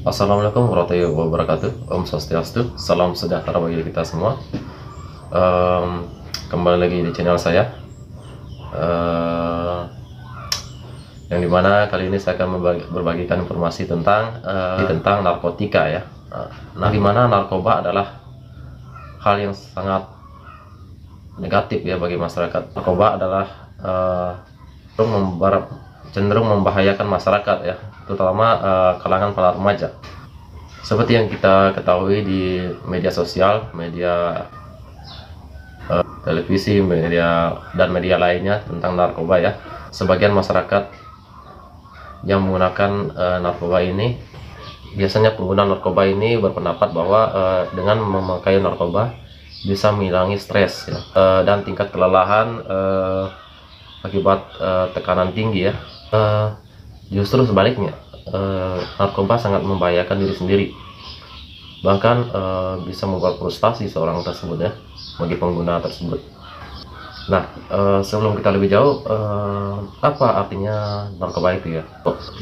Assalamualaikum warahmatullahi wabarakatuh. Om Swastiastu, salam sejahtera bagi kita semua. Kembali lagi di channel saya, yang dimana kali ini saya akan berbagikan informasi tentang narkotika ya. Nah, dimana narkoba adalah hal yang sangat negatif ya bagi masyarakat. Narkoba adalah cenderung membahayakan masyarakat ya, terutama kalangan para remaja. Seperti yang kita ketahui di media sosial, media televisi, media dan media lainnya tentang narkoba ya. Sebagian masyarakat yang menggunakan narkoba ini, biasanya pengguna narkoba ini berpendapat bahwa dengan memakai narkoba bisa menghilangi stres ya, dan tingkat kelelahan akibat tekanan tinggi ya. Justru sebaliknya, narkoba sangat membahayakan diri sendiri, bahkan bisa membuat frustasi seorang tersebut ya, bagi pengguna tersebut. Nah, sebelum kita lebih jauh, apa artinya narkoba itu ya?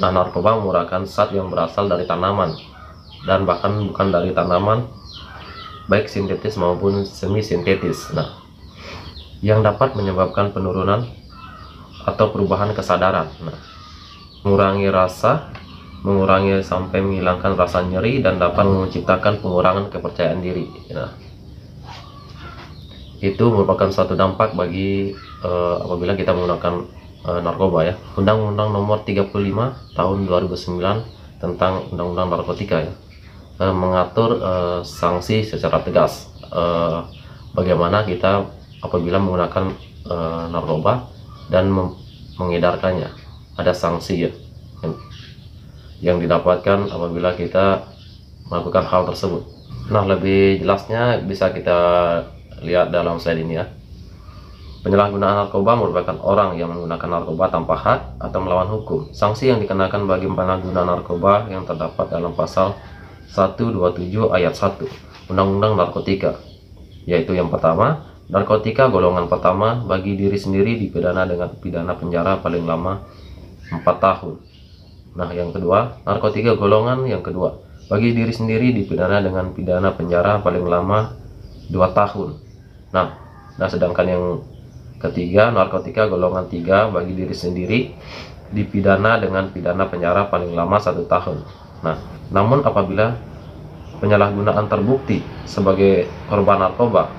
Nah, narkoba merupakan zat yang berasal dari tanaman, dan bahkan bukan dari tanaman, baik sintetis maupun semi sintetis. Nah, yang dapat menyebabkan penurunan atau perubahan kesadaran. Nah, mengurangi rasa, mengurangi sampai menghilangkan rasa nyeri, dan dapat menciptakan pengurangan kepercayaan diri. Nah, itu merupakan suatu dampak bagi apabila kita menggunakan narkoba ya. Undang-Undang Nomor 35 Tahun 2009 tentang Undang-Undang Narkotika ya, mengatur sanksi secara tegas bagaimana kita apabila menggunakan narkoba dan mengedarkannya. Ada sanksi ya yang didapatkan apabila kita melakukan hal tersebut. Nah, lebih jelasnya bisa kita lihat dalam slide ini ya. Penyalahgunaan narkoba merupakan orang yang menggunakan narkoba tanpa hak atau melawan hukum. Sanksi yang dikenakan bagi penyalahguna narkoba yang terdapat dalam pasal 127 ayat 1 Undang-Undang Narkotika, yaitu yang pertama, narkotika golongan pertama bagi diri sendiri dipidana dengan pidana penjara paling lama 4 tahun. Nah, yang kedua, narkotika golongan yang kedua bagi diri sendiri dipidana dengan pidana penjara paling lama 2 tahun. Nah, sedangkan yang ketiga, narkotika golongan 3 bagi diri sendiri dipidana dengan pidana penjara paling lama 1 tahun. Nah, namun apabila penyalahgunaan terbukti sebagai korban narkoba,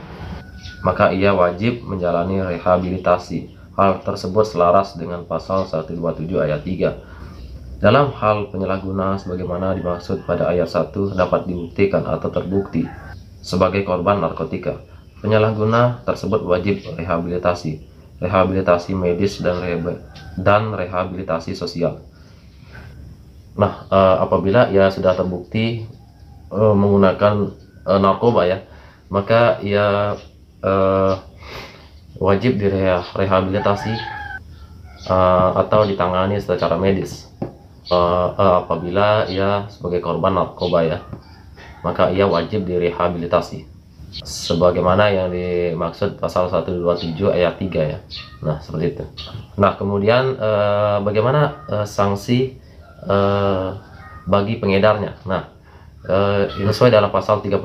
maka ia wajib menjalani rehabilitasi. Hal tersebut selaras dengan pasal 127 ayat 3. Dalam hal penyalahgunaan sebagaimana dimaksud pada ayat 1 dapat dibuktikan atau terbukti sebagai korban narkotika, penyalahguna tersebut wajib rehabilitasi medis dan rehabilitasi sosial. Nah, apabila ia sudah terbukti menggunakan narkoba ya, maka ia wajib direhabilitasi atau ditangani secara medis. Apabila ia sebagai korban narkoba ya, maka ia wajib direhabilitasi sebagaimana yang dimaksud pasal 127 ayat 3 ya. Nah, seperti itu. Nah, kemudian bagaimana sanksi bagi pengedarnya? Nah, ini sesuai dalam pasal 35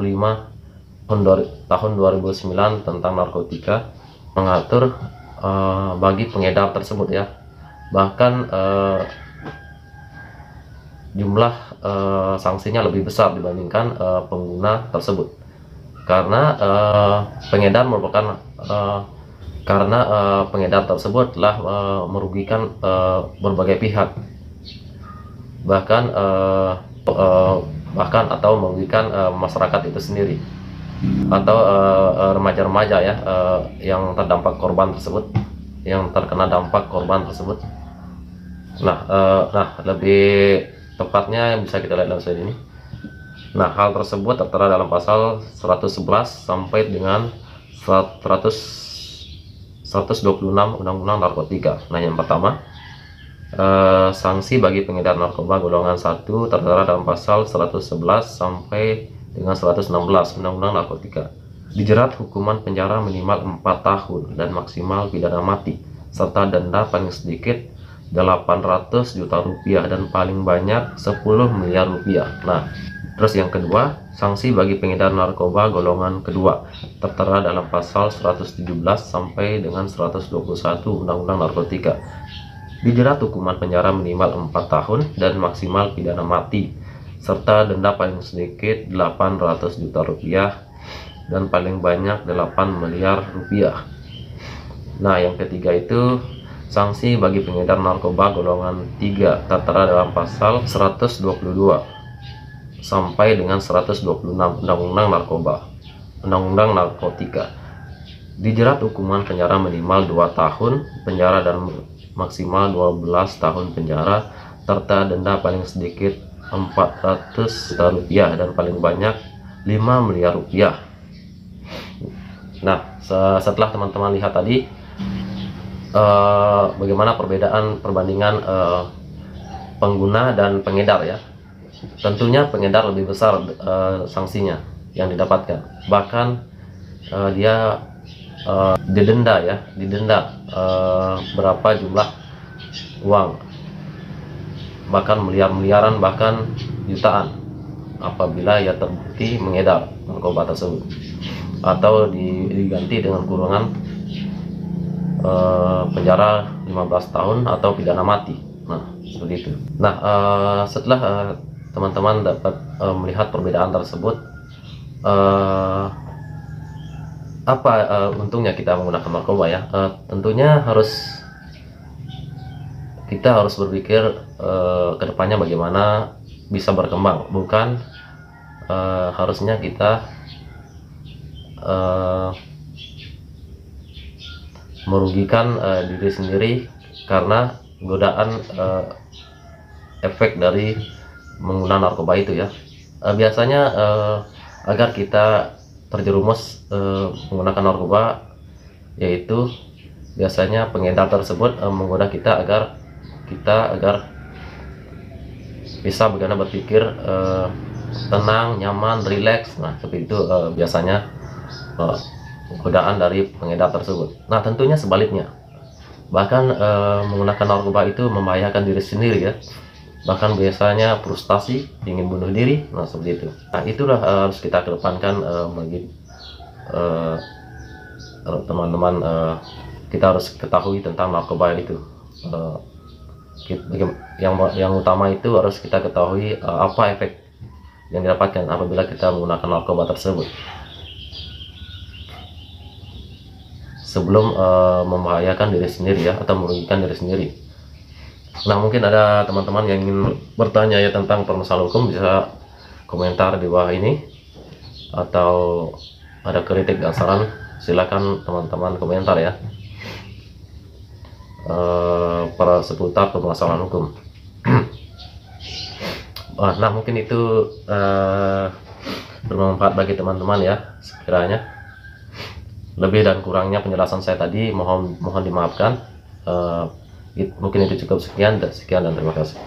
tahun 2009 tentang narkotika, mengatur bagi pengedar tersebut ya. Bahkan jumlah sanksinya lebih besar dibandingkan pengguna tersebut, karena pengedar merupakan pengedar tersebut telah merugikan berbagai pihak, bahkan atau merugikan masyarakat itu sendiri, atau remaja-remaja ya, yang terdampak korban tersebut, yang terkena dampak korban tersebut. Nah, lebih tepatnya bisa kita lihat dalam slide ini. Nah, hal tersebut tertera dalam pasal 111 sampai dengan 126 Undang-Undang Narkotika. Nah, yang pertama, sanksi bagi pengedar narkoba golongan 1 tertera dalam pasal 111 sampai dengan 116 Undang-Undang Narkotika. Dijerat hukuman penjara minimal 4 tahun dan maksimal pidana mati, serta denda paling sedikit 800 juta rupiah dan paling banyak 10 miliar rupiah. Nah, terus yang kedua, sanksi bagi pengedar narkoba golongan kedua tertera dalam pasal 117 sampai dengan 121 Undang-Undang Narkotika. Dijerat hukuman penjara minimal 4 tahun dan maksimal pidana mati, serta denda paling sedikit 800 juta rupiah dan paling banyak 8 miliar rupiah. Nah, yang ketiga itu sanksi bagi pengedar narkoba golongan 3 tertera dalam pasal 122 sampai dengan 126 Undang-Undang Narkotika. Dijerat hukuman penjara minimal 2 tahun penjara dan maksimal 12 tahun penjara, serta denda paling sedikit 400 juta rupiah dan paling banyak 5 miliar rupiah. Nah, setelah teman-teman lihat tadi bagaimana perbandingan pengguna dan pengedar ya, tentunya pengedar lebih besar sanksinya yang didapatkan, bahkan dia didenda berapa jumlah uang, bahkan miliaran, bahkan jutaan apabila ia terbukti mengedar narkoba tersebut, atau diganti dengan kurungan penjara 15 tahun atau pidana mati. Nah, seperti itu. Nah, setelah teman-teman dapat melihat perbedaan tersebut, apa untungnya kita menggunakan narkoba ya? Tentunya kita harus berpikir kedepannya bagaimana bisa berkembang, bukan harusnya kita merugikan diri sendiri karena godaan efek dari menggunakan narkoba itu ya. Biasanya agar kita terjerumus menggunakan narkoba, yaitu biasanya pengedar tersebut menggoda kita agar bisa bagaimana berpikir tenang, nyaman, rileks. Nah, seperti itu biasanya godaan dari pengedar tersebut. Nah, tentunya sebaliknya, bahkan menggunakan narkoba itu membahayakan diri sendiri ya, bahkan biasanya frustasi, ingin bunuh diri. Nah, seperti itu. Nah, itulah harus kita kedepankan bagi teman-teman. Kita harus ketahui tentang narkoba itu. Yang utama itu harus kita ketahui apa efek yang didapatkan apabila kita menggunakan narkoba tersebut, sebelum membahayakan diri sendiri ya, atau merugikan diri sendiri. Nah, mungkin ada teman-teman yang ingin bertanya ya tentang permasalahan hukum, bisa komentar di bawah ini, atau ada kritik dan saran, silakan teman-teman komentar ya, para seputar permasalahan hukum. Nah, mungkin itu bermanfaat bagi teman-teman ya. Sekiranya lebih dan kurangnya penjelasan saya tadi mohon dimaafkan. Mungkin itu cukup, sekian dan terima kasih.